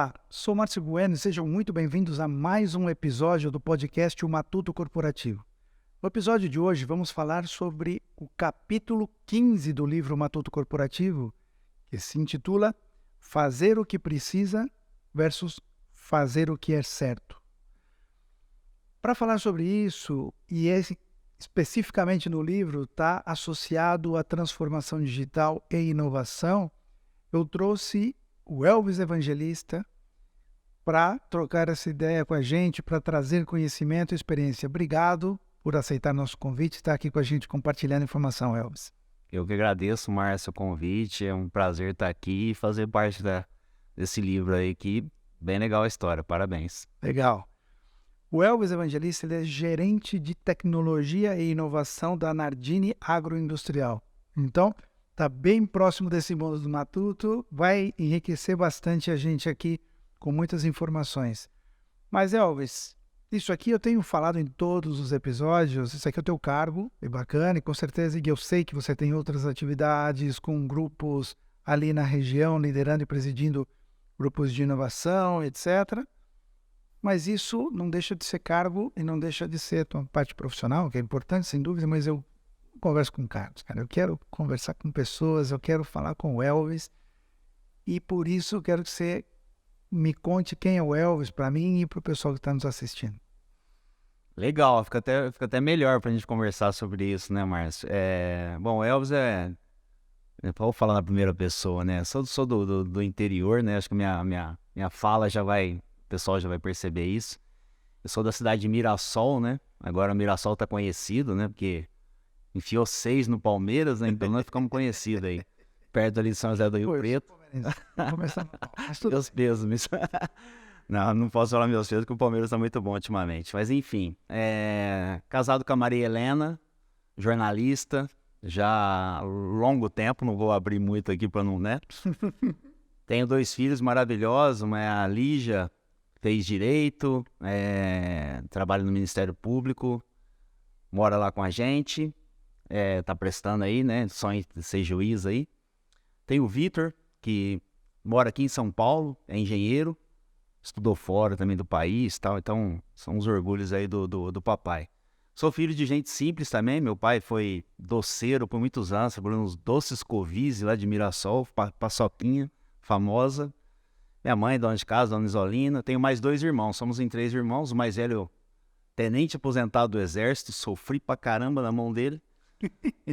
Olá, sou Márcio Bueno e sejam muito bem-vindos a mais um episódio do podcast O Matuto Corporativo. No episódio de hoje vamos falar sobre o capítulo 15 do livro Matuto Corporativo, que se intitula Fazer o que precisa versus fazer o que é certo. Para falar sobre isso, especificamente no livro, está associado à transformação digital e inovação, eu trouxe o Elvis Evangelista para trocar essa ideia com a gente, para trazer conhecimento e experiência. Obrigado por aceitar nosso convite e estar aqui com a gente compartilhando informação, Elvis. Eu que agradeço, Márcio, o convite. É um prazer estar aqui e fazer parte desse livro aí, que bem legal a história. Parabéns. Legal. O Elvis Evangelista ele é gerente de tecnologia e inovação da Nardini Agroindustrial. Então, está bem próximo desse mundo do Matuto, vai enriquecer bastante a gente aqui com muitas informações. Mas, Elvis, isso aqui eu tenho falado em todos os episódios, isso aqui é o teu cargo, é bacana, e com certeza eu sei que você tem outras atividades com grupos ali na região, liderando e presidindo grupos de inovação, etc. Mas isso não deixa de ser cargo e não deixa de ser a tua parte profissional, que é importante, sem dúvida, mas eu converso com caras, cara. Eu quero conversar com pessoas, eu quero falar com o Elvis e por isso eu quero que você me conte quem é o Elvis para mim e para o pessoal que está nos assistindo. Legal, fica até melhor para a gente conversar sobre isso, né, Márcio? Bom, Elvis vou falar na primeira pessoa, né? Sou do interior, né? Acho que minha fala o pessoal já vai perceber isso. Eu sou da cidade de Mirassol, né? Agora Mirassol tá conhecido, né? Porque enfiou 6 no Palmeiras, né? Então nós ficamos conhecidos aí. Perto ali de São José do Rio Preto. Meus pesos. Não posso falar meus pesos, porque o Palmeiras tá muito bom ultimamente. Mas enfim, casado com a Maria Helena, jornalista, já há longo tempo, não vou abrir muito aqui para não, né? Tenho 2 filhos maravilhosos, uma é a Lígia, fez Direito, trabalha no Ministério Público, mora lá com a gente. Tá prestando aí, né? Sonha de ser juiz aí. Tem o Vitor, que mora aqui em São Paulo, é engenheiro, estudou fora também do país, tal. Então são os orgulhos aí do papai. Sou filho de gente simples também. Meu pai foi doceiro por muitos anos, trabalhou nos Doces Covise lá de Mirassol, paçoquinha famosa. Minha mãe é dona de casa, dona Isolina. Tenho mais 2 irmãos, somos em 3 irmãos. O mais velho, tenente aposentado do Exército, sofri pra caramba na mão dele.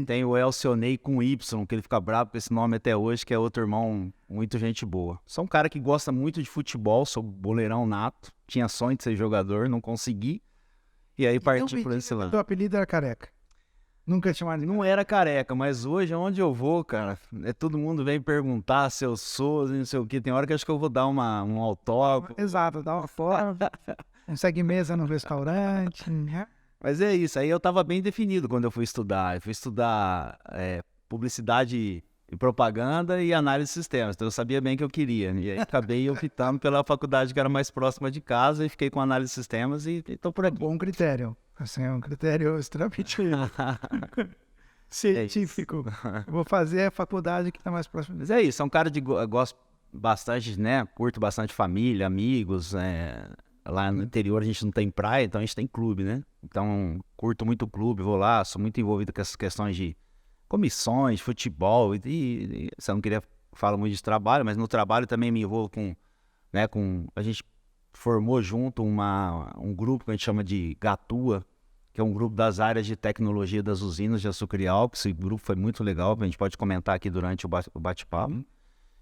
Tem o Elcionei com Y, que ele fica bravo com esse nome até hoje, que é outro irmão, muito gente boa. Sou um cara que gosta muito de futebol, sou boleirão nato, tinha sonho de ser jogador, não consegui, e aí parti por esse lado. Teu apelido era Careca? Nunca tinha mais. Não era careca, mas hoje, onde eu vou, cara, todo mundo vem perguntar se eu sou, não sei o que, tem hora que acho que eu vou dar um autógrafo. Exato, dá uma foto, consegue mesa no restaurante, né? Mas é isso, aí eu tava bem definido quando eu fui estudar. Eu fui estudar publicidade e propaganda e análise de sistemas. Então eu sabia bem o que eu queria. E aí acabei optando pela faculdade que era mais próxima de casa e fiquei com análise de sistemas e tô por aqui. Bom critério. Assim, é um critério extremamente científico. Vou fazer a faculdade que está mais próxima. Mas é isso, é um cara gosto bastante, né? Curto bastante família, amigos, Lá no interior a gente não tem praia, então a gente tem clube, né? Então, curto muito o clube, vou lá, sou muito envolvido com essas questões de comissões, futebol, e você não queria falar muito de trabalho, mas no trabalho também me envolvo a gente formou junto um grupo que a gente chama de Gatua, que é um grupo das áreas de tecnologia das usinas de açúcar e álcool. Esse grupo foi muito legal, a gente pode comentar aqui durante o bate-papo.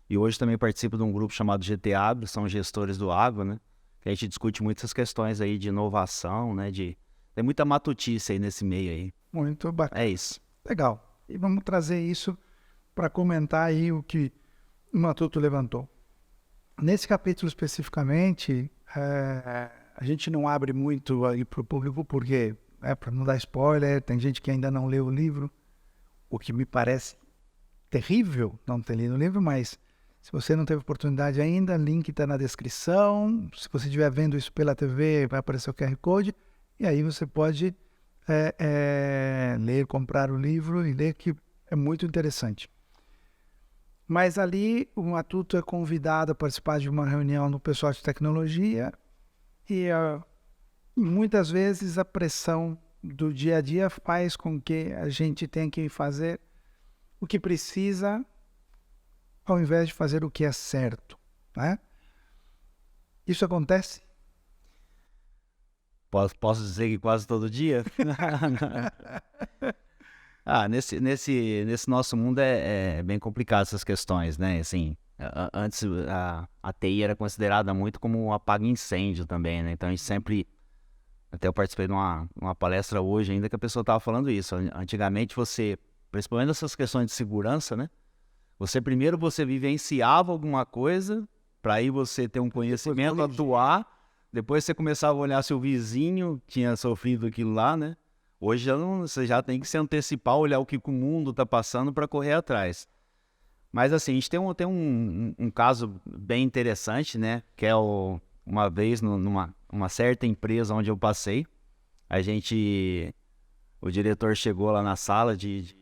E hoje também participo de um grupo chamado GT Agro, são gestores do agro, né? Que a gente discute muito essas questões aí de inovação, né? Tem muita matutice aí nesse meio aí. Muito bacana. É isso. Legal. E vamos trazer isso para comentar aí o que o Matuto levantou. Nesse capítulo especificamente, a gente não abre muito aí para o público porque, para não dar spoiler, tem gente que ainda não leu o livro, o que me parece terrível não ter lido o livro, mas se você não teve oportunidade ainda, link está na descrição. Se você estiver vendo isso pela TV, vai aparecer o QR Code. E aí você pode ler, comprar o livro e ler, que é muito interessante. Mas ali o Matuto é convidado a participar de uma reunião no pessoal de tecnologia e muitas vezes a pressão do dia a dia faz com que a gente tenha que fazer o que precisa ao invés de fazer o que é certo, né? Isso acontece? Posso dizer que quase todo dia? Nesse nosso mundo é bem complicado essas questões, né? Assim, antes a TI era considerada muito como um apaga-incêndio também, né? Então a gente sempre... Até eu participei de uma palestra hoje ainda que a pessoa estava falando isso. Antigamente você, principalmente essas questões de segurança, né? Primeiro você vivenciava alguma coisa, para aí você ter um conhecimento, atuar, depois você começava a olhar se o vizinho tinha sofrido aquilo lá, né? Hoje você já tem que se antecipar, olhar o que o mundo está passando para correr atrás. Mas assim, a gente tem um caso bem interessante, né? Que é uma vez numa certa empresa onde eu passei, o diretor chegou lá na sala de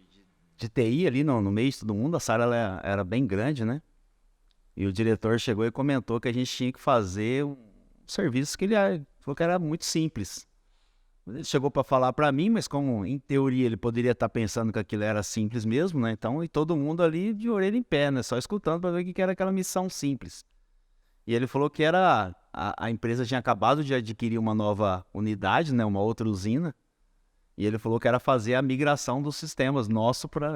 TI ali no meio de todo mundo, a sala ela era bem grande, né? E o diretor chegou e comentou que a gente tinha que fazer um serviço que ele falou que era muito simples. Ele chegou para falar para mim, mas como em teoria ele poderia estar pensando que aquilo era simples mesmo, né? Então, e todo mundo ali de orelha em pé, né? Só escutando para ver o que era aquela missão simples. E ele falou que a empresa tinha acabado de adquirir uma nova unidade, né? Uma outra usina. E ele falou que era fazer a migração dos sistemas.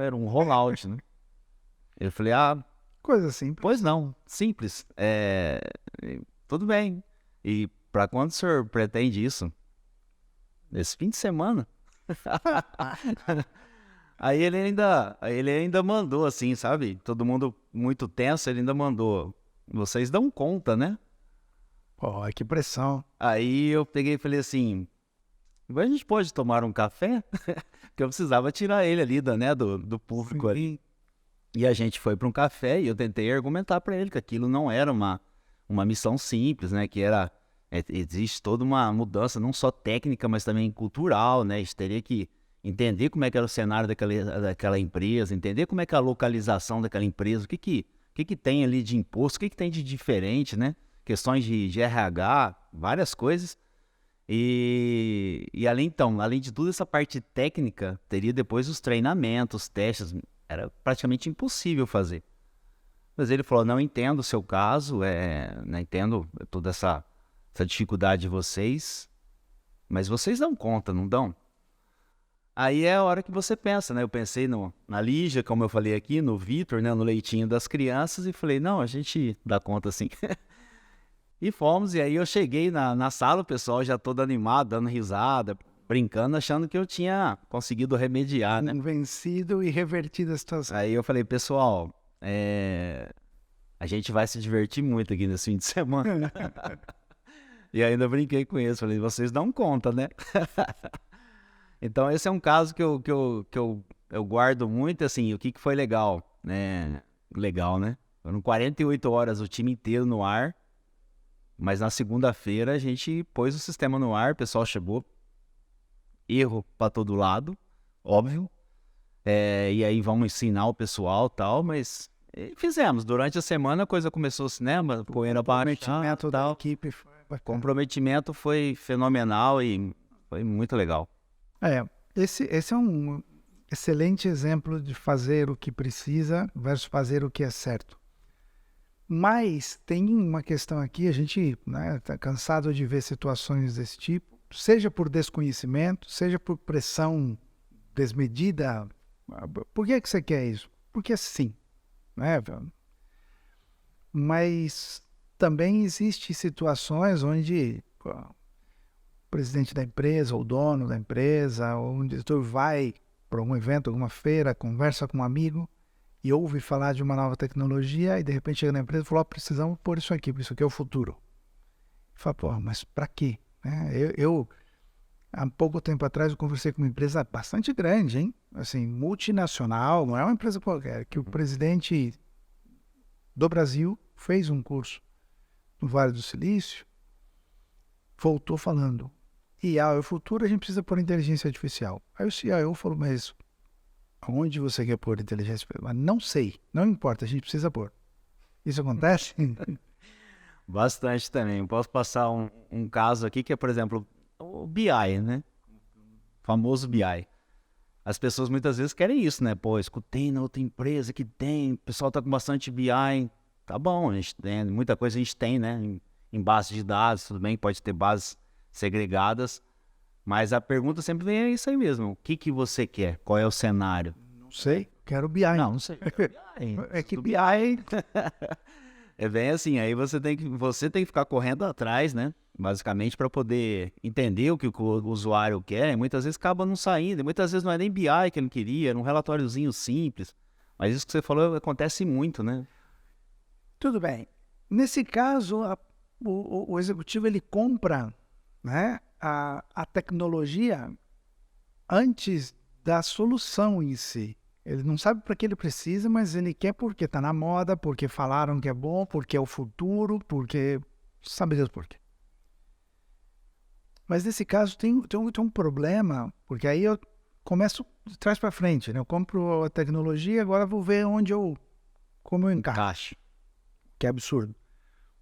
Era um rollout, né? Eu falei, coisa simples. Pois não, simples. Tudo bem. E para quando o senhor pretende isso? Nesse fim de semana? Aí ele ainda mandou assim, sabe? Todo mundo muito tenso, ele ainda mandou. Vocês dão conta, né? Pô, que pressão. Aí eu peguei e falei assim, a gente pode tomar um café? Porque eu precisava tirar ele ali do público ali. E a gente foi para um café e eu tentei argumentar para ele que aquilo não era uma missão simples, né? Que existe toda uma mudança, não só técnica, mas também cultural, né? A gente teria que entender como é que era o cenário daquela empresa, entender como é que é a localização daquela empresa, o que tem ali de imposto, o que tem de diferente, né? Questões de RH, várias coisas. E além de tudo essa parte técnica, teria depois os treinamentos, testes, era praticamente impossível fazer. Mas ele falou, não entendo o seu caso, não entendo toda essa dificuldade de vocês, mas vocês dão conta, não dão? Aí é a hora que você pensa, né? Eu pensei na Lígia, como eu falei aqui, no Vitor, né? No leitinho das crianças e falei, não, a gente dá conta sim. E fomos, e aí eu cheguei na sala, o pessoal já todo animado, dando risada, brincando, achando que eu tinha conseguido remediar, né? Vencido e revertido a situação. Aí eu falei, pessoal, a gente vai se divertir muito aqui nesse fim de semana. E ainda brinquei com eles, falei, vocês dão conta, né? Então esse é um caso que eu guardo muito, assim, o que foi legal, né? Legal, né? Foram 48 horas o time inteiro no ar, mas na segunda-feira a gente pôs o sistema no ar, o pessoal chegou, erro para todo lado, óbvio, e aí vamos ensinar o pessoal e tal, mas fizemos. Durante a semana a coisa começou, cinema, poeira para da equipe foi o comprometimento foi fenomenal e foi muito legal. Esse é um excelente exemplo de fazer o que precisa versus fazer o que é certo. Mas tem uma questão aqui, a gente está cansado de ver situações desse tipo, seja por desconhecimento, seja por pressão desmedida. Por que você quer isso? Porque sim, né? Mas também existem situações onde o presidente da empresa, ou o dono da empresa, ou um diretor vai para um evento, alguma feira, conversa com um amigo e ouve falar de uma nova tecnologia e de repente chega na empresa e fala, precisamos pôr isso aqui é o futuro. Fala, pô, mas para quê? Eu, há pouco tempo atrás, eu conversei com uma empresa bastante grande, hein? Assim, multinacional, não é uma empresa qualquer, que o presidente do Brasil fez um curso no Vale do Silício, voltou falando, IA é o futuro, a gente precisa pôr inteligência artificial. Aí o CIO falou, mas Onde você quer pôr inteligência? Mas não sei, não importa, a gente precisa pôr. Isso acontece? Bastante também. Posso passar um caso aqui que é, por exemplo, o BI, né? O famoso BI. As pessoas muitas vezes querem isso, né? Pô, escutei na outra empresa que tem, o pessoal tá com bastante BI. Tá bom, a gente tem, muita coisa a gente tem, né? Em base de dados, tudo bem, pode ter bases segregadas, mas a pergunta sempre vem é isso aí mesmo. O que que você quer? Qual é o cenário? Não sei, quero BI. Não sei. É que Do BI É bem assim, aí você tem que ficar correndo atrás, né? Basicamente para poder entender o que o usuário quer. E muitas vezes acaba não saindo, e muitas vezes não é nem BI que ele queria, era um relatóriozinho simples. Mas isso que você falou acontece muito, né? tudo bem. Nesse caso, o executivo ele compra, né, a tecnologia antes da solução em si. Ele não sabe para que ele precisa, mas ele quer porque está na moda, porque falaram que é bom, porque é o futuro, porque sabe Deus por quê. Mas nesse caso tem um problema, porque aí eu começo de trás para frente, né? Eu compro a tecnologia, agora vou ver como eu encaixo, Encaixe. que é absurdo.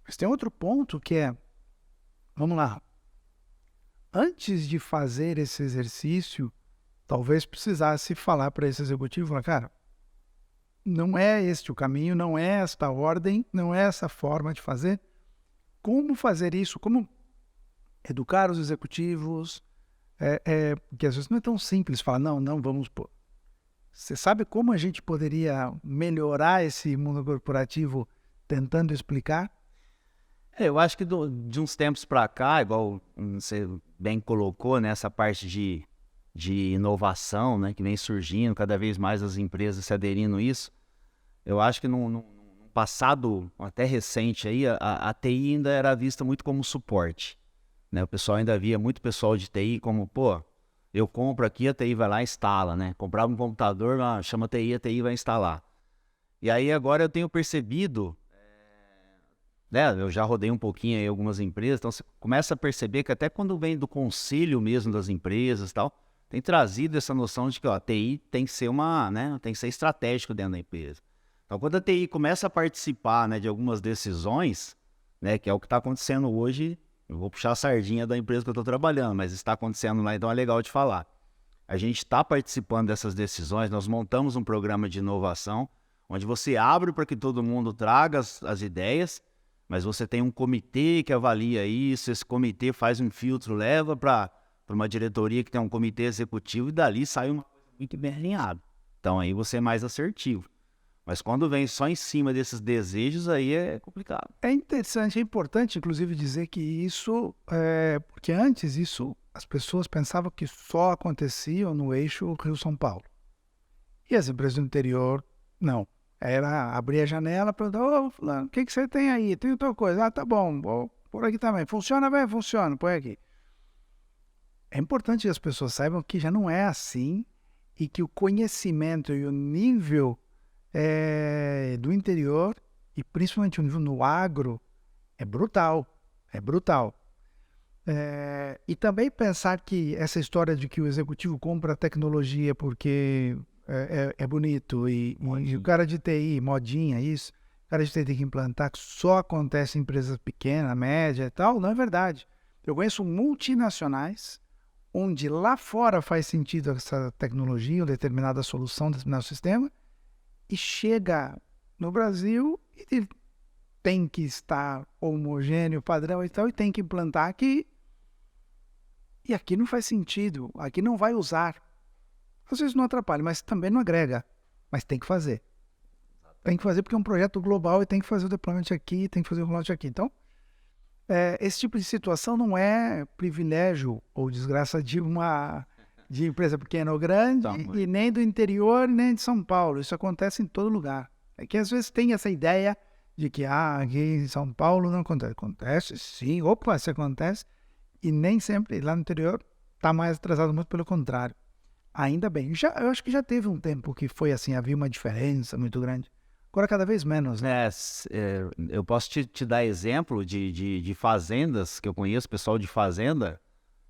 Mas tem outro ponto que é, vamos lá, antes de fazer esse exercício, talvez precisasse falar para esse executivo, falar, cara, não é este o caminho, não é esta ordem, não é essa forma de fazer. Como fazer isso? Como educar os executivos? Porque às vezes não é tão simples falar, não, vamos pôr. Você sabe como a gente poderia melhorar esse mundo corporativo tentando explicar? Eu acho que de uns tempos para cá, igual você bem colocou, né, essa parte de inovação, né, que vem surgindo, cada vez mais as empresas se aderindo a isso, eu acho que no passado até recente aí, a TI ainda era vista muito como suporte, né? O pessoal ainda via muito pessoal de TI como, pô, eu compro aqui, a TI vai lá e instala, né? Comprava um computador, chama a TI vai instalar. E aí agora eu tenho percebido, né, eu já rodei um pouquinho aí algumas empresas, então você começa a perceber que até quando vem do conselho mesmo das empresas e tal, tem trazido essa noção de que ó, a TI tem que ser tem que ser estratégico dentro da empresa. Então quando a TI começa a participar, né, de algumas decisões, né, que é o que está acontecendo hoje, eu vou puxar a sardinha da empresa que eu estou trabalhando, mas está acontecendo lá, então é legal de falar. A gente está participando dessas decisões, nós montamos um programa de inovação, onde você abre para que todo mundo traga as ideias, mas você tem um comitê que avalia isso, esse comitê faz um filtro, leva para uma diretoria que tem um comitê executivo e dali sai uma coisa muito bem alinhada. Então aí você é mais assertivo. Mas quando vem só em cima desses desejos, aí é complicado. É interessante, é importante, inclusive, dizer que isso, porque antes isso, as pessoas pensavam que só acontecia no eixo Rio-São Paulo. E as empresas do interior, não. Era abrir a janela e perguntar, ô, fulano, o que você tem aí? Tem outra coisa. Ah, tá bom, vou por aqui também. Funciona bem? Funciona, põe aqui. É importante que as pessoas saibam que já não é assim e que o conhecimento e o nível do interior, e principalmente o nível no agro, é brutal. É brutal. E também pensar que essa história de que o executivo compra tecnologia porque é bonito e o cara de TI, modinha, isso, o cara de TI tem que implantar, que só acontece em empresas pequenas, médias e tal, não é verdade. Eu conheço multinacionais onde lá fora faz sentido essa tecnologia, ou determinada solução, determinado sistema, e chega no Brasil e tem que estar homogêneo, padrão e tal, e tem que implantar aqui. E aqui não faz sentido, aqui não vai usar. Às vezes não atrapalha, mas também não agrega. Mas tem que fazer. Tem que fazer porque é um projeto global e tem que fazer o deployment aqui, tem que fazer o rollout aqui. Então, esse tipo de situação não é privilégio ou desgraça de empresa pequena ou grande, e nem do interior, nem de São Paulo. Isso acontece em todo lugar. É que às vezes tem essa ideia de que aqui em São Paulo não acontece. Acontece, sim. Opa, isso acontece. E nem sempre lá no interior está mais atrasado, muito pelo contrário. Ainda bem. Eu acho que já teve um tempo que foi assim, havia uma diferença muito grande. Agora cada vez menos, né? Eu posso te dar exemplo de fazendas que eu conheço, pessoal de fazenda,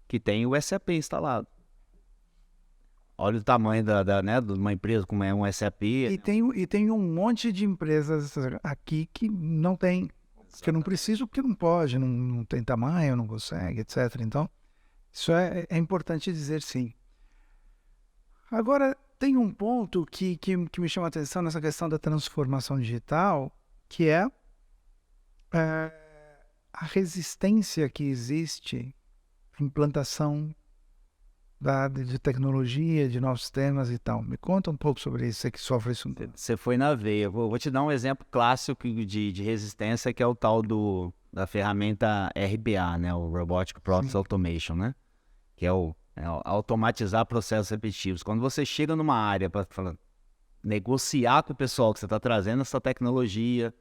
que tem o SAP instalado. olha o tamanho né, de uma empresa como é um SAP. E tem um monte de empresas aqui que não tem, que não precisa, porque não pode, não tem tamanho, não consegue, etc. Então, isso é importante dizer sim. Agora, tem um ponto que me chama a atenção nessa questão da transformação digital, que é a resistência que existe à implantação de tecnologia, de novos sistemas e tal. Me conta um pouco sobre isso, você que sofre isso. Você foi na veia. Vou te dar um exemplo clássico de resistência, que é o tal da ferramenta RPA, né? O Robotic Process Automation, né? Que é o automatizar processos repetitivos. Quando você chega numa área para negociar com o pessoal que você está trazendo essa tecnologia,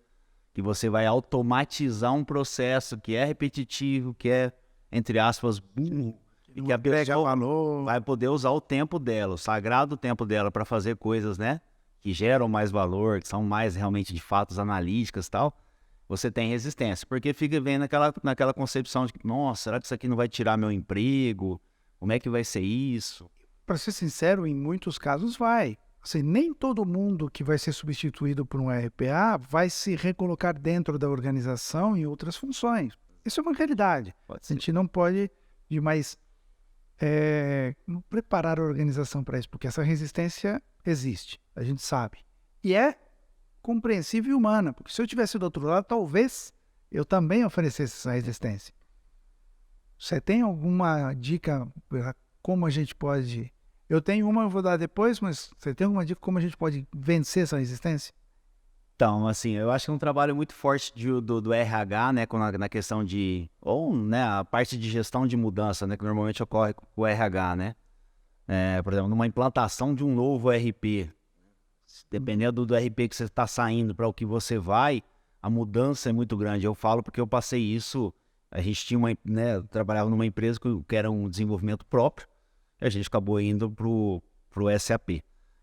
que você vai automatizar um processo que é repetitivo, que é, entre aspas, burro, e que a pessoa vai poder usar o tempo dela, o sagrado tempo dela, para fazer coisas, né, que geram mais valor, que são mais realmente de fatos analíticas e tal, você tem resistência. Porque fica vendo naquela concepção de, nossa, será que isso aqui não vai tirar meu emprego? Como é que vai ser isso? Para ser sincero, em muitos casos vai. Assim, nem todo mundo que vai ser substituído por um RPA vai se recolocar dentro da organização em outras funções. Isso é uma realidade. A gente não pode demais preparar a organização para isso, porque essa resistência existe, a gente sabe. E é compreensível e humana, porque se eu tivesse do outro lado, talvez eu também oferecesse essa resistência. Você tem alguma dica para como a gente pode... Eu tenho uma, eu vou dar depois, mas você tem alguma dica como a gente pode vencer essa resistência? Então, assim, eu acho que é um trabalho muito forte do RH, né, na questão de... Ou, né, a parte de gestão de mudança, né, que normalmente ocorre com o RH, né? Por exemplo, numa implantação de um novo RP, dependendo do RP que você está saindo para o que você vai, a mudança é muito grande. Eu falo porque eu passei isso... A gente tinha eu trabalhava numa empresa que era um desenvolvimento próprio, e a gente acabou indo pro SAP.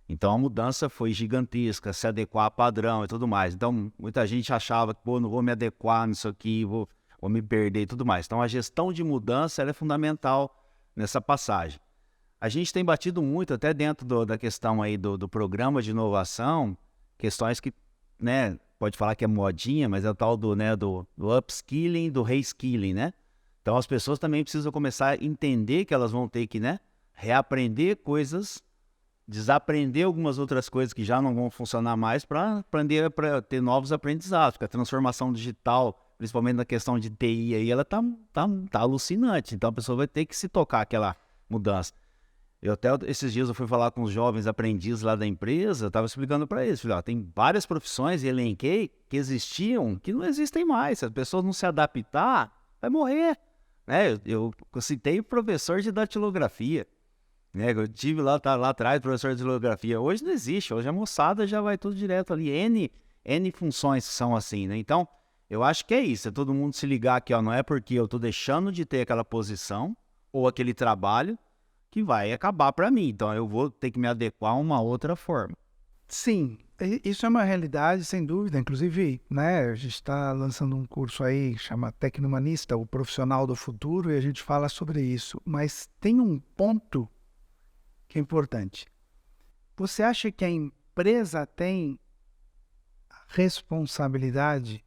Então a mudança foi gigantesca, se adequar a padrão e tudo mais. Então muita gente achava que, pô, não vou me adequar nisso aqui, vou me perder e tudo mais. Então a gestão de mudança ela é fundamental nessa passagem. A gente tem batido muito, até dentro da questão aí do programa de inovação, questões que, né, pode falar que é modinha, mas é o tal do upskilling, do reskilling, né? Então as pessoas também precisam começar a entender que elas vão ter que, né, reaprender coisas, desaprender algumas outras coisas que já não vão funcionar mais para aprender, para ter novos aprendizados, porque a transformação digital, principalmente na questão de TI aí, ela tá alucinante. Então a pessoa vai ter que se tocar aquela mudança. Esses dias eu fui falar com os jovens aprendizes lá da empresa, eu estava explicando para eles, falei, tem várias profissões, e elenquei, que existiam, que não existem mais. Se as pessoas não se adaptar, vai morrer. Né? Eu citei o professor de datilografia, né? Eu tive lá atrás, professor de datilografia. Hoje não existe, hoje a moçada já vai tudo direto ali. N funções que são assim, né? Então, eu acho que é isso, é todo mundo se ligar aqui, ó, não é porque eu estou deixando de ter aquela posição ou aquele trabalho que vai acabar para mim. Então, eu vou ter que me adequar a uma outra forma. Sim, isso é uma realidade, sem dúvida. Inclusive, né, a gente está lançando um curso aí que chama Tecnohumanista, o profissional do futuro, e a gente fala sobre isso. Mas tem um ponto que é importante. Você acha que a empresa tem a responsabilidade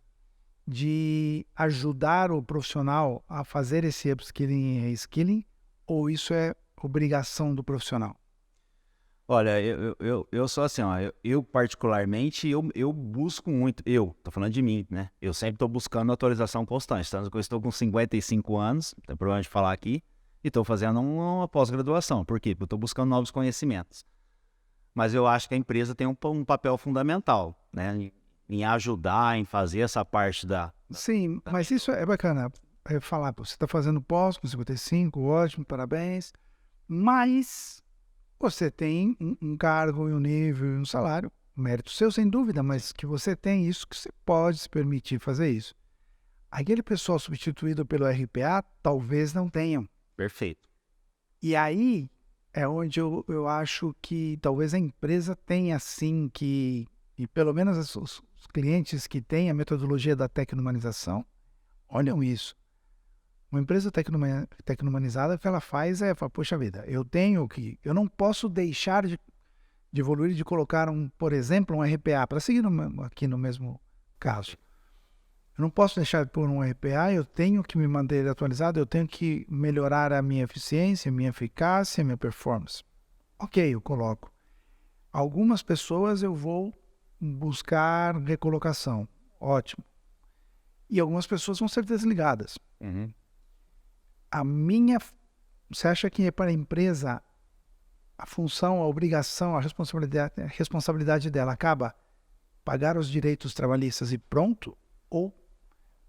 de ajudar o profissional a fazer esse upskilling e reskilling, ou isso é obrigação do profissional? Olha, eu sou assim, ó, eu particularmente, eu busco muito, tô falando de mim, né? Eu sempre estou buscando atualização constante, tanto que eu estou com 55 anos, não tem problema de falar aqui, e estou fazendo uma pós-graduação. Por quê? Porque eu estou buscando novos conhecimentos. Mas eu acho que a empresa tem um papel fundamental, né? Em ajudar, em fazer essa parte Sim, mas isso é bacana. Falar, você está fazendo pós com 55, ótimo, parabéns, mas você tem um cargo, um nível, um salário, mérito seu sem dúvida, mas que você tem isso, que você pode se permitir fazer isso. Aquele pessoal substituído pelo RPA talvez não tenham. Perfeito. E aí é onde eu acho que talvez a empresa tenha assim que, e pelo menos os clientes que têm a metodologia da tecnomanização, olham isso. Uma empresa tecnohumanizada, o que ela faz é, fala, poxa vida, eu não posso deixar de evoluir, de colocar, por exemplo, um RPA, para seguir aqui no mesmo caso. Eu não posso deixar de pôr um RPA, eu tenho que me manter atualizado, eu tenho que melhorar a minha eficiência, a minha eficácia, a minha performance. Ok, eu coloco. Algumas pessoas eu vou buscar recolocação. Ótimo. E algumas pessoas vão ser desligadas. Uhum. Você acha que para a empresa a função, a obrigação, a responsabilidade dela acaba pagar os direitos trabalhistas e pronto? Ou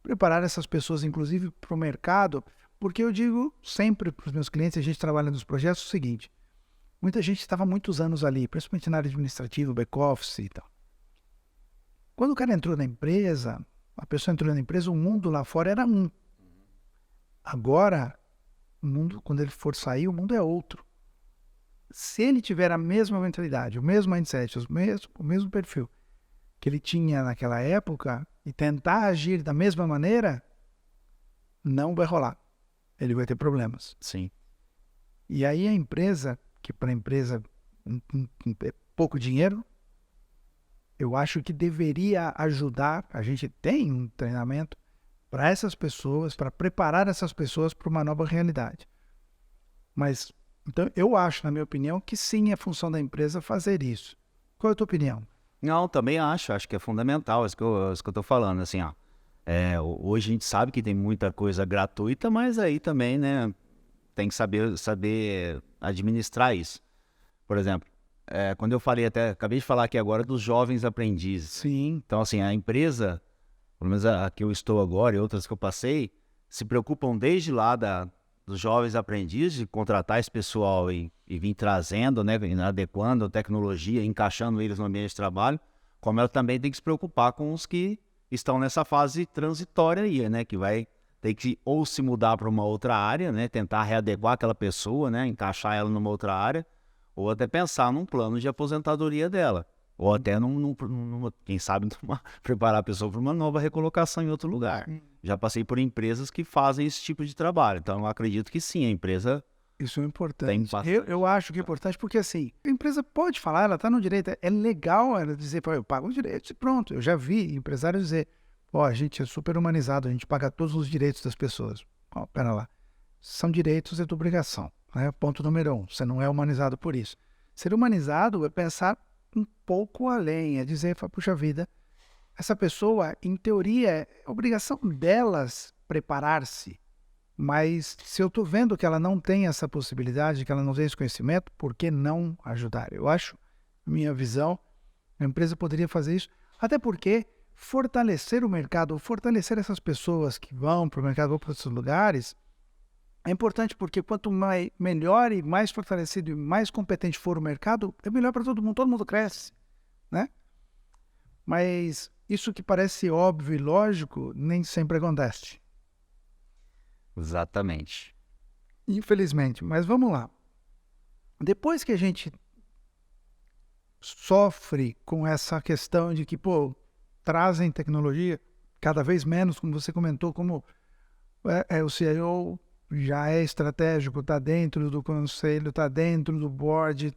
preparar essas pessoas, inclusive, para o mercado? Porque eu digo sempre para os meus clientes, a gente trabalha nos projetos, o seguinte: muita gente estava há muitos anos ali, principalmente na área administrativa, back-office e tal. Quando o cara entrou na empresa, a pessoa entrou na empresa, o mundo lá fora era um. Agora, o mundo, quando ele for sair, o mundo é outro. Se ele tiver a mesma mentalidade, o mesmo mindset, o mesmo perfil que ele tinha naquela época e tentar agir da mesma maneira, não vai rolar. Ele vai ter problemas. Sim. E aí a empresa, que para a empresa é pouco dinheiro, eu acho que deveria ajudar. A gente tem um treinamento para essas pessoas, para preparar essas pessoas para uma nova realidade. Mas, então, eu acho, na minha opinião, que sim, é função da empresa fazer isso. Qual é a tua opinião? Não, também acho que é fundamental, isso que eu tô falando, assim, ó. Hoje a gente sabe que tem muita coisa gratuita, mas aí também, né, tem que saber administrar isso. Por exemplo, quando eu falei acabei de falar aqui agora dos jovens aprendizes. Sim. Então, assim, a empresa, pelo menos a que eu estou agora e outras que eu passei, se preocupam desde lá dos jovens aprendizes, de contratar esse pessoal e vir trazendo, né, adequando a tecnologia, encaixando eles no ambiente de trabalho, como ela também tem que se preocupar com os que estão nessa fase transitória aí, né, que vai ter que ou se mudar para uma outra área, né, tentar readequar aquela pessoa, né, encaixar ela numa outra área, ou até pensar num plano de aposentadoria dela. Ou até, quem sabe, preparar a pessoa para uma nova recolocação em outro lugar. Já passei por empresas que fazem esse tipo de trabalho. Então, eu acredito que sim, a empresa Isso é tem importante. bastante. Eu acho que é importante porque, assim, a empresa pode falar, ela está no direito. É legal ela dizer, pô, eu pago os direitos e pronto. Eu já vi empresários dizer, ó, a gente é super humanizado, a gente paga todos os direitos das pessoas. Ó, pera lá. São direitos, é tua obrigação. Né? Ponto número 1. Você não é humanizado por isso. Ser humanizado é pensar um pouco além, é dizer, puxa vida, essa pessoa, em teoria, é obrigação delas preparar-se, mas se eu estou vendo que ela não tem essa possibilidade, que ela não tem esse conhecimento, por que não ajudar? Eu acho, minha visão, a empresa poderia fazer isso, até porque fortalecer o mercado, fortalecer essas pessoas que vão para o mercado, vão para outros lugares, é importante porque quanto melhor e mais fortalecido e mais competente for o mercado, é melhor para todo mundo cresce, né? Mas isso que parece óbvio e lógico, nem sempre acontece. Exatamente. Infelizmente, mas vamos lá. Depois que a gente sofre com essa questão de que, pô, trazem tecnologia cada vez menos, como você comentou, como o CIO já é estratégico, está dentro do conselho, está dentro do board,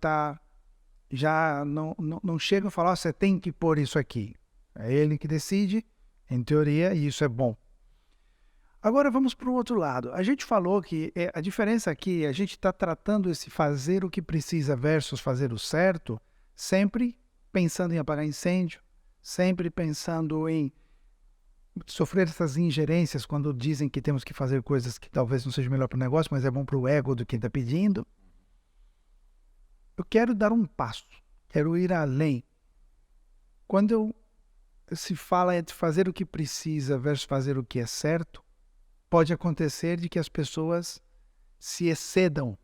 já não chega a falar, você tem que pôr isso aqui. É ele que decide, em teoria, e isso é bom. Agora vamos para o outro lado. A gente falou que a diferença aqui, a gente está tratando esse fazer o que precisa versus fazer o certo, sempre pensando em apagar incêndio, sempre pensando em sofrer essas ingerências quando dizem que temos que fazer coisas que talvez não seja melhor para o negócio, mas é bom para o ego do quem está pedindo. Eu quero dar um passo, quero ir além. Quando se fala de fazer o que precisa versus fazer o que é certo, pode acontecer de que as pessoas se excedam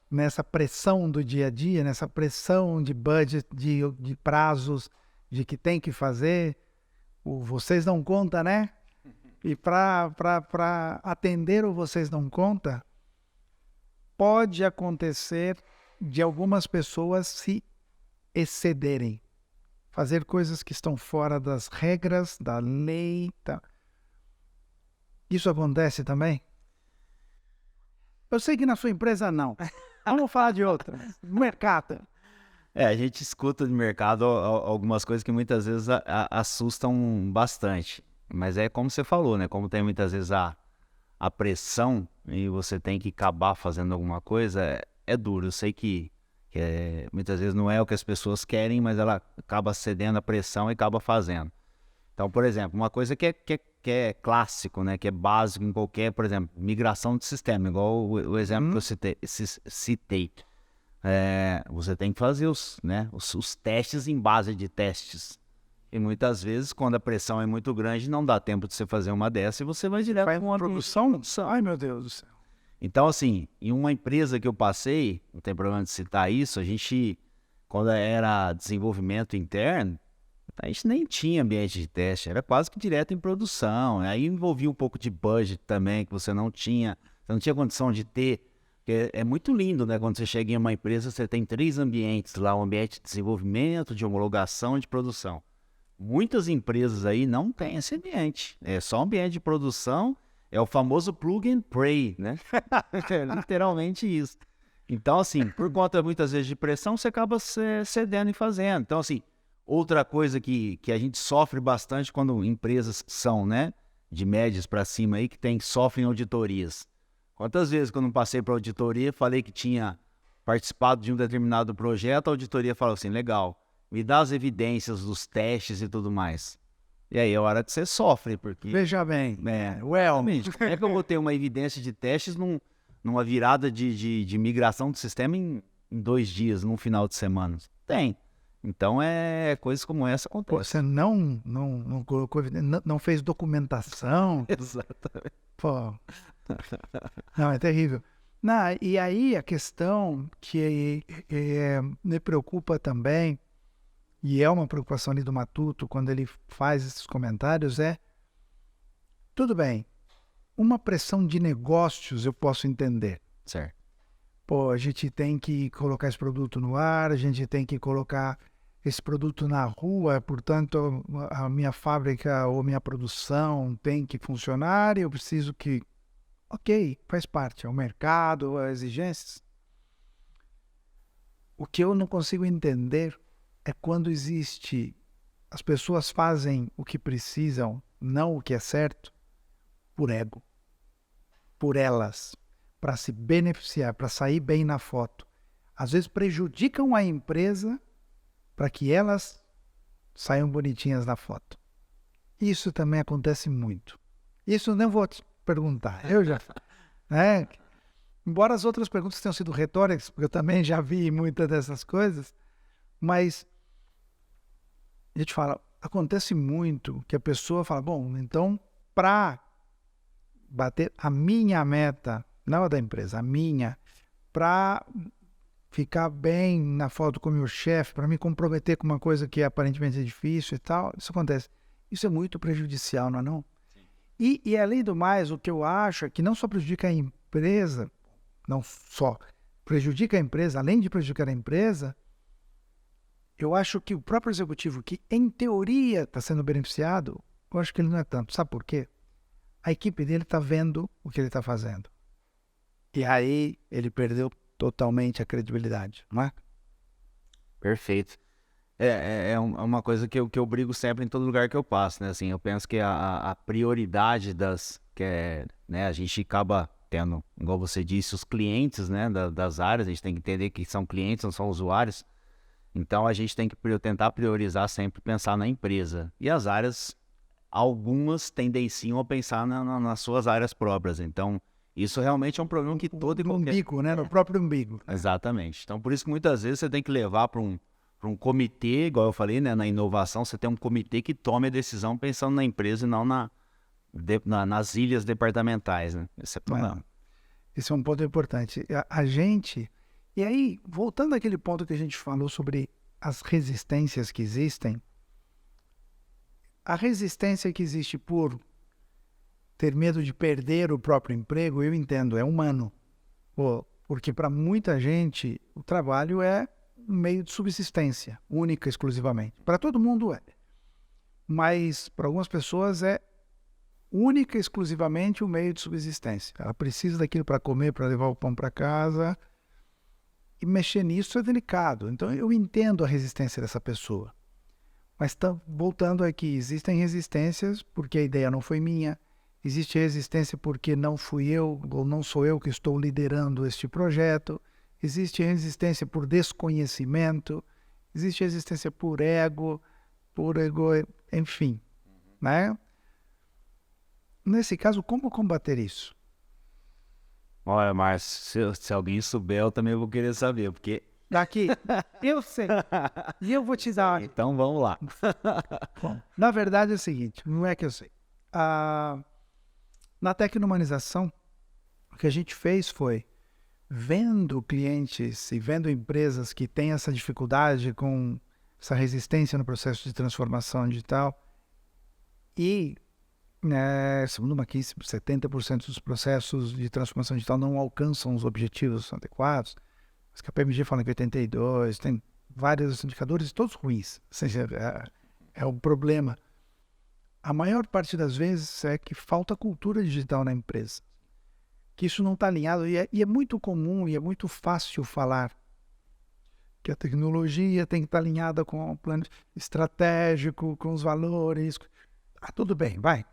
nessa pressão do dia a dia, nessa pressão de budget, de prazos, de que tem que fazer. Vocês dão conta, né? E para atender o vocês dão conta, pode acontecer de algumas pessoas se excederem, fazer coisas que estão fora das regras, da lei. Tá? Isso acontece também? Eu sei que na sua empresa não. Vamos falar de outra. Mercado. A gente escuta de mercado algumas coisas que muitas vezes assustam bastante. Mas é como você falou, né? Como tem muitas vezes a pressão e você tem que acabar fazendo alguma coisa, é duro. Eu sei que muitas vezes não é o que as pessoas querem, mas ela acaba cedendo à pressão e acaba fazendo. Então, por exemplo, uma coisa que é clássico, né? Que é básico em qualquer, por exemplo, migração de sistema, igual o exemplo que eu citei. Você tem que fazer os testes em base de testes. E muitas vezes, quando a pressão é muito grande, não dá tempo de você fazer uma dessa e você vai direto Vai para uma produção? Ai, meu Deus do céu. Então, assim, em uma empresa que eu passei, não tem problema de citar isso, a gente, quando era desenvolvimento interno, a gente nem tinha ambiente de teste, era quase que direto em produção. Aí envolvia um pouco de budget também, que você não tinha condição de ter. Porque é muito lindo, né? Quando você chega em uma empresa, você tem 3 ambientes lá, um ambiente de desenvolvimento, de homologação e de produção. Muitas empresas aí não têm esse ambiente. É só ambiente de produção, é o famoso plug and play, né? É literalmente isso. Então, assim, por conta muitas vezes de pressão, você acaba cedendo e fazendo. Então, assim, outra coisa que a gente sofre bastante quando empresas são, né, de médias para cima aí, sofrem auditorias. Quantas vezes que eu não passei para auditoria, falei que tinha participado de um determinado projeto, a auditoria falou assim, legal, me dá as evidências dos testes e tudo mais. E aí é hora que você sofre, porque... Veja bem. Como é que eu vou ter uma evidência de testes numa virada de migração do sistema em 2 dias, num final de semana? Tem. Então, coisas como essa acontecem. Você não colocou, não fez documentação. Exatamente. Pô. Não, é terrível. E aí a questão que me preocupa também, e é uma preocupação ali do Matuto, quando ele faz esses comentários, tudo bem, uma pressão de negócios eu posso entender. Certo. Pô, a gente tem que colocar esse produto no ar, a gente tem que colocar esse produto na rua, portanto, a minha fábrica ou minha produção tem que funcionar e eu preciso que... Ok, faz parte, é o mercado, as exigências. O que eu não consigo entender é quando as pessoas fazem o que precisam, não o que é certo, por ego, por elas, para se beneficiar, para sair bem na foto. Às vezes prejudicam a empresa para que elas saiam bonitinhas na foto. Isso também acontece muito. Isso não vou te perguntar, eu já... Embora as outras perguntas tenham sido retóricas, porque eu também já vi muitas dessas coisas, mas a gente fala, acontece muito que a pessoa fala, bom, então, para bater a minha meta, não a da empresa, a minha, para ficar bem na foto com o meu chefe, para me comprometer com uma coisa que aparentemente é difícil e tal, isso acontece. Isso é muito prejudicial, não é não? E além do mais, o que eu acho é que não só prejudica a empresa, não só prejudica a empresa, além de prejudicar a empresa, eu acho que o próprio executivo, que em teoria está sendo beneficiado, eu acho que ele não é tanto. Sabe por quê? A equipe dele está vendo o que ele está fazendo. E aí ele perdeu totalmente a credibilidade, não é? Perfeito. Uma coisa que eu brigo sempre em todo lugar que eu passo, né? Assim, eu penso que a prioridade né, a gente acaba tendo, igual você disse, os clientes, né, das áreas, a gente tem que entender que são clientes, não são usuários. Então, a gente tem que tentar priorizar sempre, pensar na empresa. E as áreas, algumas tendenciam a pensar nas suas áreas próprias. Então, isso realmente é um problema que todo e No qualquer... umbigo, né? No próprio umbigo. Exatamente. Então, por isso que muitas vezes você tem que levar para um comitê, igual eu falei, né, na inovação, você tem um comitê que tome a decisão pensando na empresa e não nas ilhas departamentais, né? Esse é o problema. Esse é um ponto importante. A gente... E aí, voltando àquele ponto que a gente falou sobre as resistências que existem, a resistência que existe por ter medo de perder o próprio emprego, eu entendo, é humano. Porque para muita gente, o trabalho é um meio de subsistência, única, exclusivamente. Para todo mundo é. Mas para algumas pessoas é única e exclusivamente um meio de subsistência. Ela precisa daquilo para comer, para levar o pão para casa. E mexer nisso é delicado. Então eu entendo a resistência dessa pessoa. Mas voltando aqui, existem resistências porque a ideia não foi minha. Existe resistência porque não fui eu ou não sou eu que estou liderando este projeto. Existe resistência por desconhecimento. Existe resistência por ego, enfim, né? Nesse caso, como combater isso? Olha, Márcio, se alguém souber, eu também vou querer saber, porque... Daqui, eu sei. E eu vou te dar. Então vamos lá. Bom, na verdade é o seguinte, não é que eu sei. Na tecnomanização, o que a gente fez foi, vendo clientes e vendo empresas que têm essa dificuldade com essa resistência no processo de transformação digital e, segundo uma McKinsey, 70% dos processos de transformação digital não alcançam os objetivos adequados. As que a PMG fala que 82%, tem vários indicadores, todos ruins. Ou seja, é um problema. A maior parte das vezes é que falta cultura digital na empresa. Que isso não está alinhado. E é muito comum e é muito fácil falar que a tecnologia tem que estar alinhada com o plano estratégico, com os valores. Tudo bem, vai.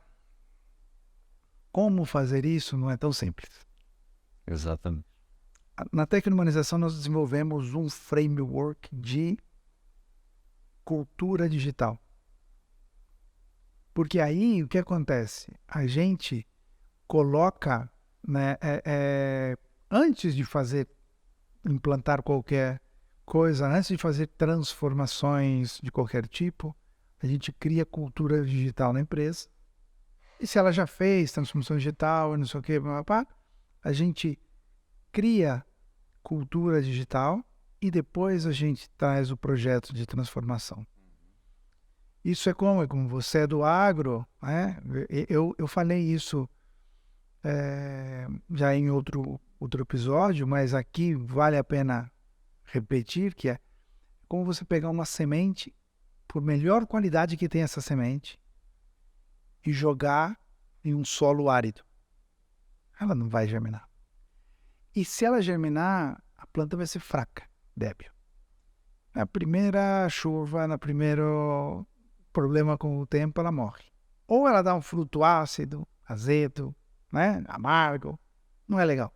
Como fazer isso não é tão simples. Exatamente. Na tecnomanização nós desenvolvemos um framework de cultura digital. Porque aí o que acontece? A gente coloca, né, antes de implantar qualquer coisa, antes de fazer transformações de qualquer tipo, a gente cria cultura digital na empresa. E se ela já fez transformação digital, não sei o que, a gente cria cultura digital e depois a gente traz o projeto de transformação. Isso é como você é do agro, né? Eu falei isso já em outro episódio, mas aqui vale a pena repetir, que é como você pegar uma semente, por melhor qualidade que tem essa semente, e jogar em um solo árido. Ela não vai germinar. E se ela germinar, a planta vai ser fraca, débil. Na primeira chuva, no primeiro problema com o tempo, ela morre. Ou ela dá um fruto ácido, azedo, né? Amargo. Não é legal.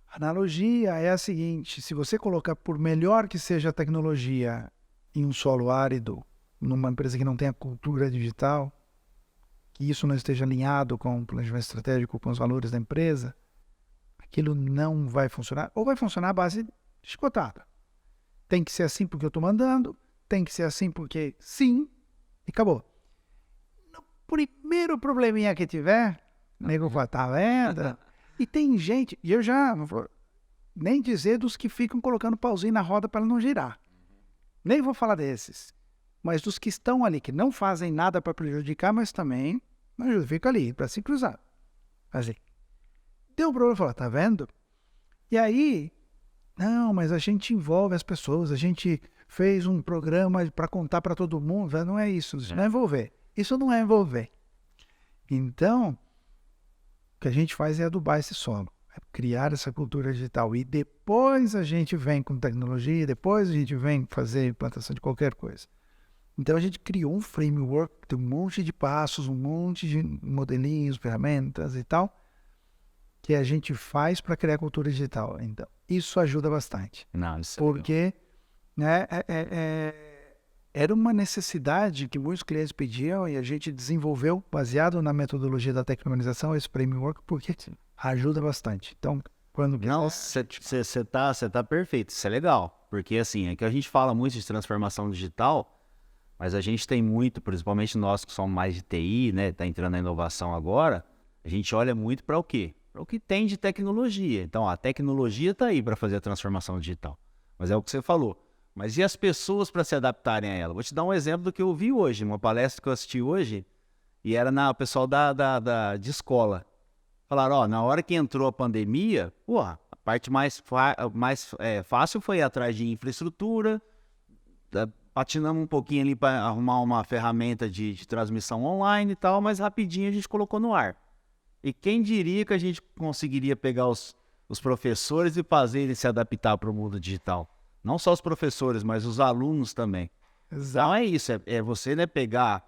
A analogia é a seguinte: se você colocar, por melhor que seja a tecnologia, em um solo árido, numa empresa que não tenha cultura digital, que isso não esteja alinhado com o planejamento estratégico, com os valores da empresa, aquilo não vai funcionar, ou vai funcionar à base de chicotada. Tem que ser assim porque eu estou mandando, tem que ser assim porque sim, e acabou. No primeiro probleminha que tiver, o nego vai estar vendo. E tem gente, e eu já não vou nem dizer dos que ficam colocando pauzinho na roda para ela não girar. Nem vou falar desses. Mas dos que estão ali, que não fazem nada para prejudicar, mas também não ajuda, fica ali para se cruzar. Assim. Deu problema, falou, tá vendo? E aí, não, mas a gente envolve as pessoas, a gente fez um programa para contar para todo mundo, não é isso, isso não é envolver. Isso não é envolver. Então, o que a gente faz é adubar esse solo, é criar essa cultura digital. E depois a gente vem com tecnologia, depois a gente vem fazer implantação de qualquer coisa. Então a gente criou um framework de um monte de passos, um monte de modelinhos, ferramentas e tal, que a gente faz para criar cultura digital. Então, isso ajuda bastante. Não, isso porque né, era uma necessidade que muitos clientes pediam e a gente desenvolveu, baseado na metodologia da tecnologização, esse framework, porque ajuda bastante. Então, quando... Não, você tá perfeito, isso é legal. Porque assim, é que a gente fala muito de transformação digital, mas a gente tem muito, principalmente nós que somos mais de TI, né, tá entrando na inovação agora, a gente olha muito para o quê? Para o que tem de tecnologia. Então, a tecnologia está aí para fazer a transformação digital. Mas é o que você falou. Mas e as pessoas para se adaptarem a ela? Vou te dar um exemplo do que eu vi hoje, uma palestra que eu assisti hoje, e era o pessoal de escola. Falaram, ó, na hora que entrou a pandemia, a parte mais fácil foi ir atrás de infraestrutura, patinamos um pouquinho ali para arrumar uma ferramenta de transmissão online e tal, mas rapidinho a gente colocou no ar. E quem diria que a gente conseguiria pegar os professores e fazer eles se adaptar para o mundo digital? Não só os professores, mas os alunos também. Então é isso, é você, né, pegar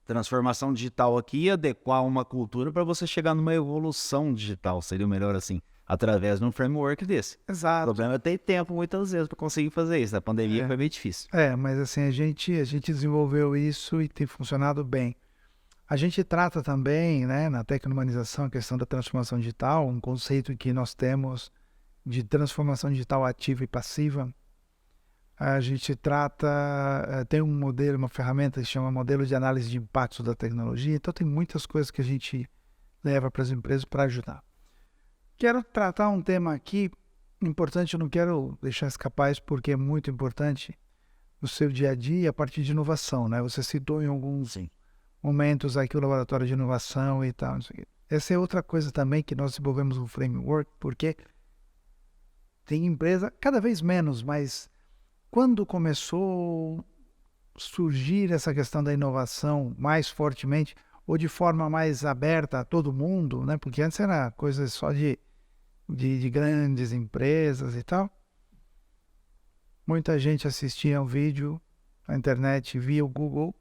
transformação digital aqui e adequar uma cultura para você chegar numa evolução digital, seria o melhor assim, através de um framework desse. O Exato. problema é ter tempo muitas vezes para conseguir fazer isso. A pandemia foi bem difícil. Mas assim, a gente desenvolveu isso e tem funcionado bem. A gente trata também, né, na Tecnomanização, a questão da transformação digital, um conceito que nós temos de transformação digital ativa e passiva. A gente trata, tem um modelo, uma ferramenta que se chama modelo de análise de impactos da tecnologia. Então tem muitas coisas que a gente leva para as empresas para ajudar. Quero tratar um tema aqui importante, eu não quero deixar escapar isso porque é muito importante no seu dia a dia, a partir de inovação, né? Você citou em alguns momentos aqui o laboratório de inovação e tal. Não sei o quê. Essa é outra coisa também que nós desenvolvemos um framework, porque tem empresa, cada vez menos, mas quando começou a surgir essa questão da inovação mais fortemente, ou de forma mais aberta a todo mundo, né? Porque antes era coisa só de grandes empresas e tal. Muita gente assistia um vídeo na internet via o Google.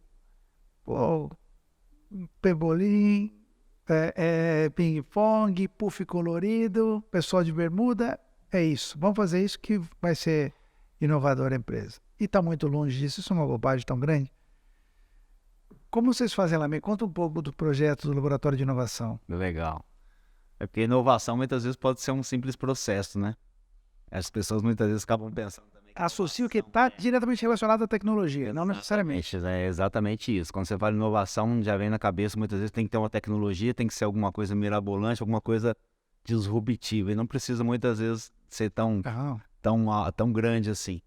Pô, pebolim, ping-pong, puff colorido, pessoal de bermuda, é isso. Vamos fazer isso que vai ser inovador a empresa. E está muito longe disso, isso é uma bobagem tão grande. Como vocês fazem lá? Me conta um pouco do projeto do Laboratório de Inovação. Legal. É porque inovação muitas vezes pode ser um simples processo, né? As pessoas muitas vezes acabam pensando também. Associo que está diretamente relacionado à tecnologia, não necessariamente. É exatamente isso. Quando você fala inovação, já vem na cabeça, muitas vezes tem que ter uma tecnologia, tem que ser alguma coisa mirabolante, alguma coisa disruptiva. E não precisa muitas vezes ser tão grande assim.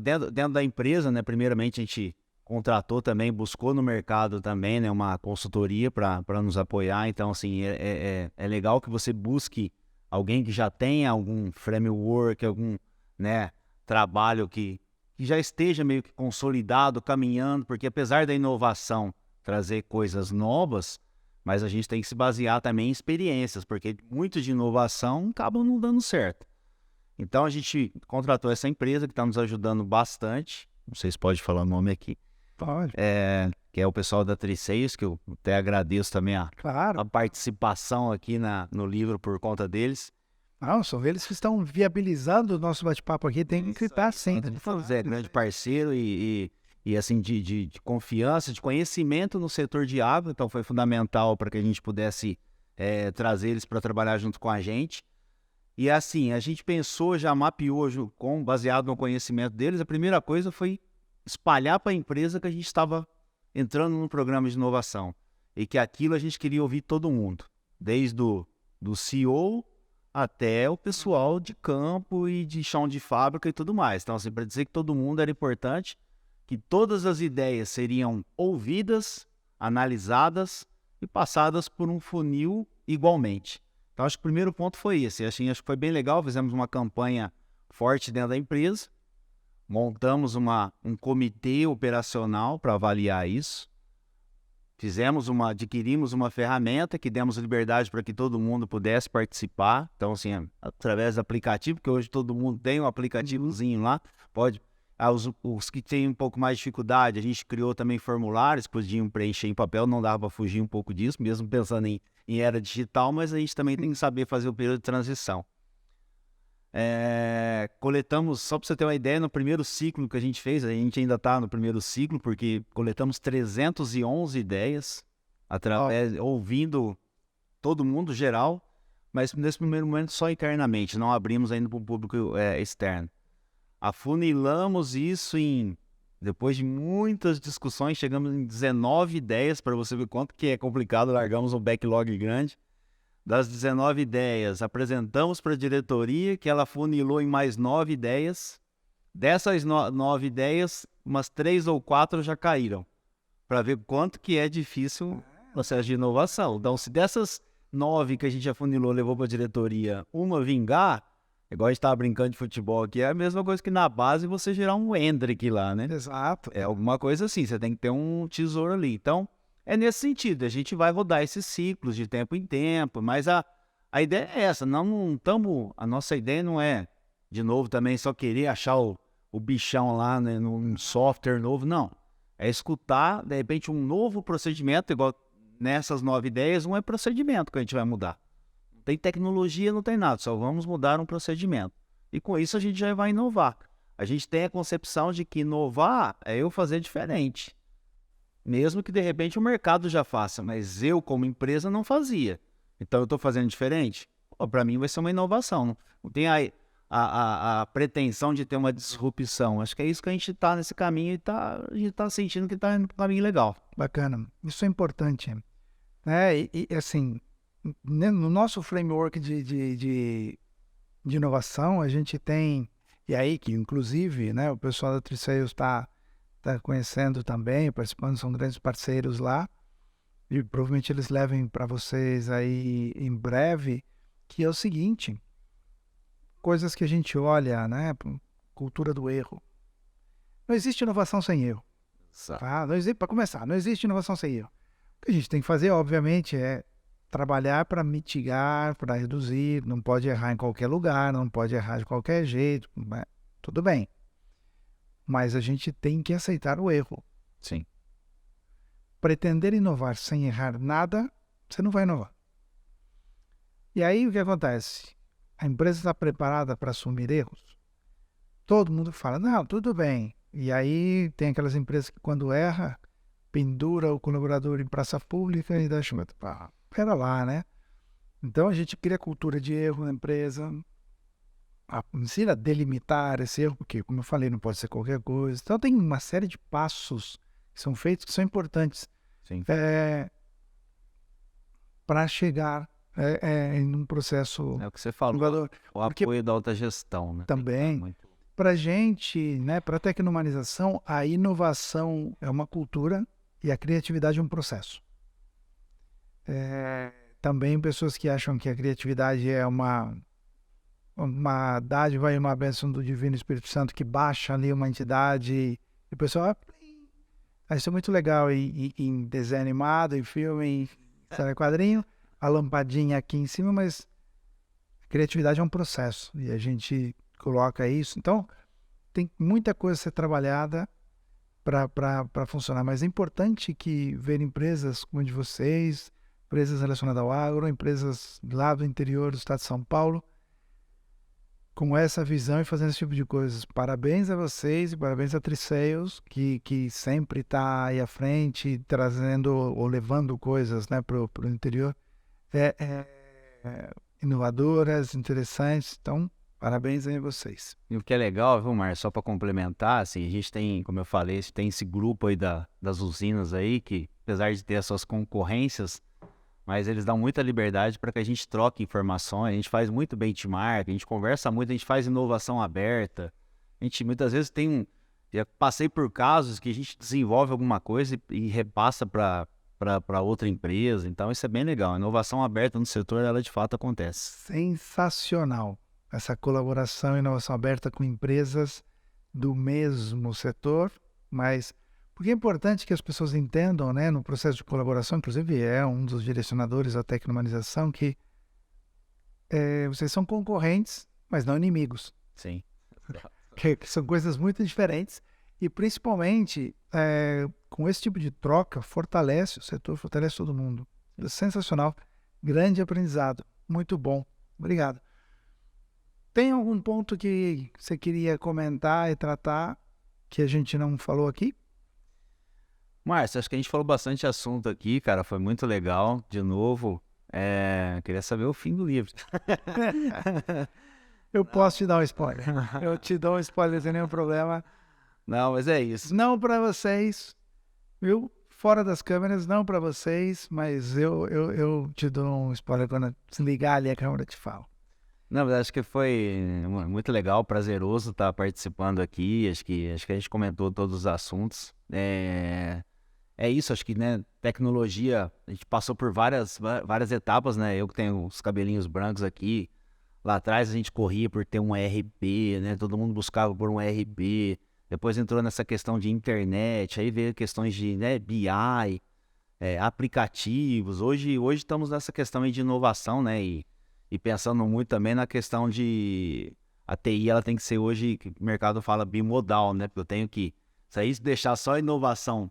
Dentro da empresa, né? Primeiramente a gente contratou também, buscou no mercado também, né, uma consultoria para nos apoiar. Então, assim, é legal que você busque alguém que já tenha algum framework, algum, né, trabalho que já esteja meio que consolidado, caminhando, porque apesar da inovação trazer coisas novas, mas a gente tem que se basear também em experiências, porque muito de inovação acaba não dando certo. Então, a gente contratou essa empresa que está nos ajudando bastante. Não sei se pode falar o nome aqui. Pode. Que é o pessoal da Triceios, que eu até agradeço também a participação aqui no livro por conta deles. Não, são eles que estão viabilizando o nosso bate-papo aqui, tem que estar sempre. Grande parceiro e assim, de confiança, de conhecimento no setor de água, então foi fundamental para que a gente pudesse trazer eles para trabalhar junto com a gente. E assim, a gente pensou, já mapeou, baseado no conhecimento deles, a primeira coisa foi espalhar para a empresa que a gente estava entrando num programa de inovação e que aquilo a gente queria ouvir todo mundo, desde do CEO até o pessoal de campo e de chão de fábrica e tudo mais. Então, assim, para dizer que todo mundo era importante, que todas as ideias seriam ouvidas, analisadas e passadas por um funil igualmente. Então, acho que o primeiro ponto foi esse. Acho que foi bem legal, fizemos uma campanha forte dentro da empresa, montamos um comitê operacional para avaliar isso, adquirimos uma ferramenta que demos liberdade para que todo mundo pudesse participar. Então, assim, através do aplicativo, porque hoje todo mundo tem um aplicativozinho lá, pode... Os que têm um pouco mais de dificuldade, a gente criou também formulários que podiam preencher em papel, não dava para fugir um pouco disso, mesmo pensando em era digital, mas a gente também tem que saber fazer o período de transição. Coletamos, só para você ter uma ideia, no primeiro ciclo que a gente fez, a gente ainda está no primeiro ciclo, porque coletamos 311 ideias, ouvindo todo mundo geral, mas nesse primeiro momento só internamente, não abrimos ainda para o público externo. Afunilamos isso depois de muitas discussões, chegamos em 19 ideias, para você ver quanto que é complicado, largamos um backlog grande. Das 19 ideias, apresentamos para a diretoria, que ela afunilou em mais 9 ideias. Dessas 9 ideias, umas 3 ou 4 já caíram, para ver quanto que é difícil o processo de inovação. Então, se dessas 9 que a gente afunilou levou para a diretoria, uma vingar, igual a gente tava brincando de futebol aqui, é a mesma coisa que na base você gerar um Hendrick lá, né? Exato. É alguma coisa assim, você tem que ter um tesouro ali. Então, é nesse sentido, a gente vai rodar esses ciclos de tempo em tempo, mas a ideia é essa, não estamos, a nossa ideia não é, de novo, também só querer achar o bichão lá, né, num software novo, não. É escutar, de repente, um novo procedimento, igual nessas 9 ideias, um é procedimento que a gente vai mudar. Não tem tecnologia, não tem nada, só vamos mudar um procedimento. E com isso a gente já vai inovar. A gente tem a concepção de que inovar é eu fazer diferente. Mesmo que de repente o mercado já faça, mas eu como empresa não fazia. Então eu estou fazendo diferente? Para mim vai ser uma inovação. Não tem a pretensão de ter uma disrupção. Acho que é isso que a gente está nesse caminho e a gente está sentindo que está indo para um caminho legal. Bacana. Isso é importante. Né? Assim, no nosso framework de inovação, a gente tem, e aí que inclusive, né, o pessoal da Trisales está conhecendo também, participando, são grandes parceiros lá, e provavelmente eles levem para vocês aí em breve, que é o seguinte, coisas que a gente olha, né, cultura do erro. Não existe inovação sem erro. Tá? Para começar, não existe inovação sem erro. O que a gente tem que fazer, obviamente, é trabalhar para mitigar, para reduzir, não pode errar em qualquer lugar, não pode errar de qualquer jeito, tudo bem. Mas a gente tem que aceitar o erro. Sim. Pretender inovar sem errar nada, você não vai inovar. E aí o que acontece? A empresa está preparada para assumir erros? Todo mundo fala, não, tudo bem. E aí tem aquelas empresas que quando erra, pendura o colaborador em praça pública e dá chumeta. Pera lá, né? Então a gente cria cultura de erro na empresa, ensina a delimitar esse erro, porque, como eu falei, não pode ser qualquer coisa. Então tem uma série de passos que são feitos que são importantes para chegar em um processo. É o que você falou, inovador. o apoio da alta gestão, né? Também, para a gente, né, para a tecnomanização, a inovação é uma cultura e a criatividade é um processo. Também pessoas que acham que a criatividade é uma dádiva e uma bênção do Divino Espírito Santo que baixa ali uma entidade e o pessoal, isso é muito legal em desenho animado, em filme, em quadrinho, a lampadinha aqui em cima, mas a criatividade é um processo e a gente coloca isso. Então, tem muita coisa a ser trabalhada para funcionar, mas é importante que ver empresas como a de vocês, empresas relacionadas ao agro, empresas lá do interior do estado de São Paulo, com essa visão e fazendo esse tipo de coisas. Parabéns a vocês e parabéns a Trisales, que sempre está aí à frente, trazendo ou levando coisas, né, para o interior. Inovadoras, interessantes. Então, parabéns aí a vocês. E o que é legal, viu, Márcio, só para complementar, assim, a gente tem, como eu falei, tem esse grupo aí das usinas aí, que apesar de ter as suas concorrências, mas eles dão muita liberdade para que a gente troque informações, a gente faz muito benchmark, a gente conversa muito, a gente faz inovação aberta, a gente muitas vezes já passei por casos que a gente desenvolve alguma coisa e repassa para outra empresa, então isso é bem legal, a inovação aberta no setor, ela de fato acontece. Sensacional, essa colaboração e inovação aberta com empresas do mesmo setor, mas porque é importante que as pessoas entendam, né, no processo de colaboração, inclusive é um dos direcionadores da tecnomanização, que vocês são concorrentes, mas não inimigos. Sim. Que são coisas muito diferentes e principalmente com esse tipo de troca fortalece o setor, fortalece todo mundo. É sensacional, grande aprendizado, muito bom. Obrigado. Tem algum ponto que você queria comentar e tratar que a gente não falou aqui? Márcio, acho que a gente falou bastante assunto aqui, cara, foi muito legal. De novo, queria saber o fim do livro. Eu posso te dar um spoiler. Eu te dou um spoiler sem nenhum problema. Não, mas é isso. Não para vocês, viu? Fora das câmeras, não para vocês, mas eu te dou um spoiler quando desligar ali a câmera, eu te falo. Não, mas acho que foi muito legal, prazeroso estar participando aqui. Acho que a gente comentou todos os assuntos. É isso, acho que, né, tecnologia, a gente passou por várias etapas, né? Eu que tenho os cabelinhos brancos aqui, Lá atrás a gente corria por ter um ERP, né? Todo mundo buscava por um ERP. Depois entrou nessa questão de internet, aí veio questões de, né, BI, aplicativos. Hoje estamos nessa questão aí de inovação, né? E pensando muito também na questão de... A TI, ela tem que ser hoje, que o mercado fala bimodal, né? Porque eu tenho que... Se aí deixar só a inovação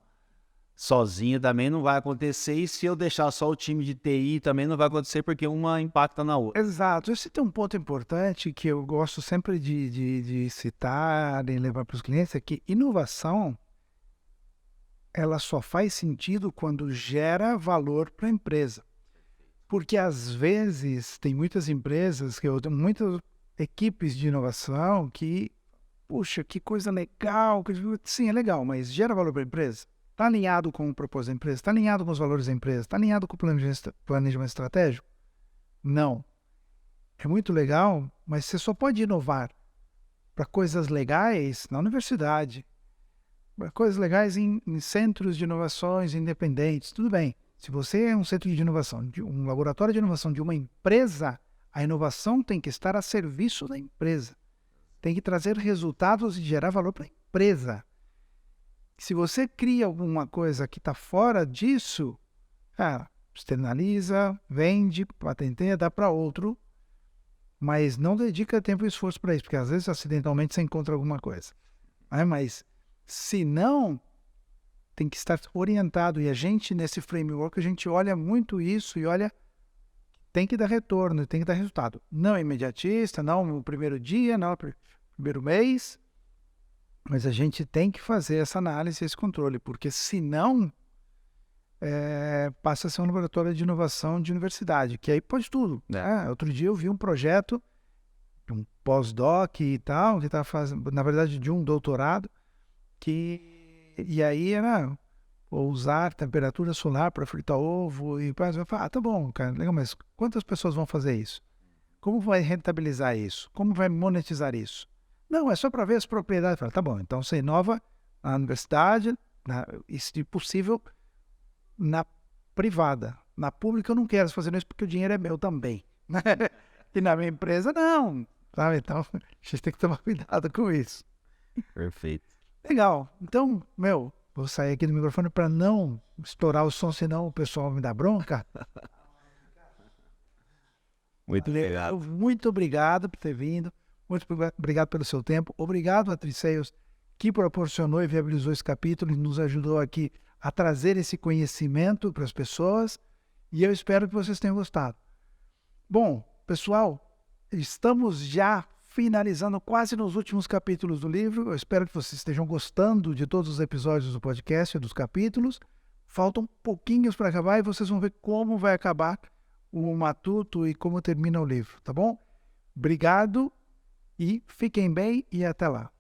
sozinha também não vai acontecer, e se eu deixar só o time de TI também não vai acontecer, porque uma impacta na outra. Exato. Esse tem um ponto importante que eu gosto sempre de citar e levar para os clientes, é que inovação, ela só faz sentido quando gera valor para a empresa. Porque às vezes tem muitas empresas, muitas equipes de inovação que, puxa, que coisa legal, sim, é legal, mas gera valor para a empresa? Está alinhado com o propósito da empresa? Está alinhado com os valores da empresa? Está alinhado com o planejamento estratégico? Não. É muito legal, mas você só pode inovar para coisas legais na universidade, para coisas legais em centros de inovações independentes. Tudo bem. Se você é um centro de inovação, um laboratório de inovação de uma empresa, a inovação tem que estar a serviço da empresa. Tem que trazer resultados e gerar valor para a empresa. Se você cria alguma coisa que está fora disso, externaliza, vende, patenteia, dá para outro, mas não dedica tempo e esforço para isso, porque às vezes acidentalmente você encontra alguma coisa. Mas se não, tem que estar orientado, e a gente nesse framework, a gente olha muito isso e olha, tem que dar retorno, tem que dar resultado. Não imediatista, não no primeiro dia, não no primeiro mês, mas a gente tem que fazer essa análise, esse controle, porque senão passa a ser um laboratório de inovação de universidade, que aí pode tudo. Outro dia eu vi um projeto de um pós-doc e tal, que estava fazendo, na verdade, de um doutorado, e aí era usar temperatura solar para fritar ovo, e eu falei, tá bom, cara, legal, mas quantas pessoas vão fazer isso? Como vai rentabilizar isso? Como vai monetizar isso? Não, é só para ver as propriedades. Fala, tá bom, então você inova na universidade, e se possível, na privada. Na pública eu não quero fazer isso porque o dinheiro é meu também. E na minha empresa, não. Sabe? Então, a gente tem que tomar cuidado com isso. Perfeito. Legal. Então, vou sair aqui do microfone para não estourar o som, senão o pessoal me dá bronca. Muito obrigado. Muito obrigado por ter vindo. Muito obrigado pelo seu tempo. Obrigado a Triceios, que proporcionou e viabilizou esse capítulo e nos ajudou aqui a trazer esse conhecimento para as pessoas. E eu espero que vocês tenham gostado. Bom, pessoal, estamos já finalizando quase nos últimos capítulos do livro. Eu espero que vocês estejam gostando de todos os episódios do podcast, dos capítulos. Faltam pouquinhos para acabar e vocês vão ver como vai acabar o Matuto e como termina o livro, tá bom? Obrigado e fiquem bem e até lá.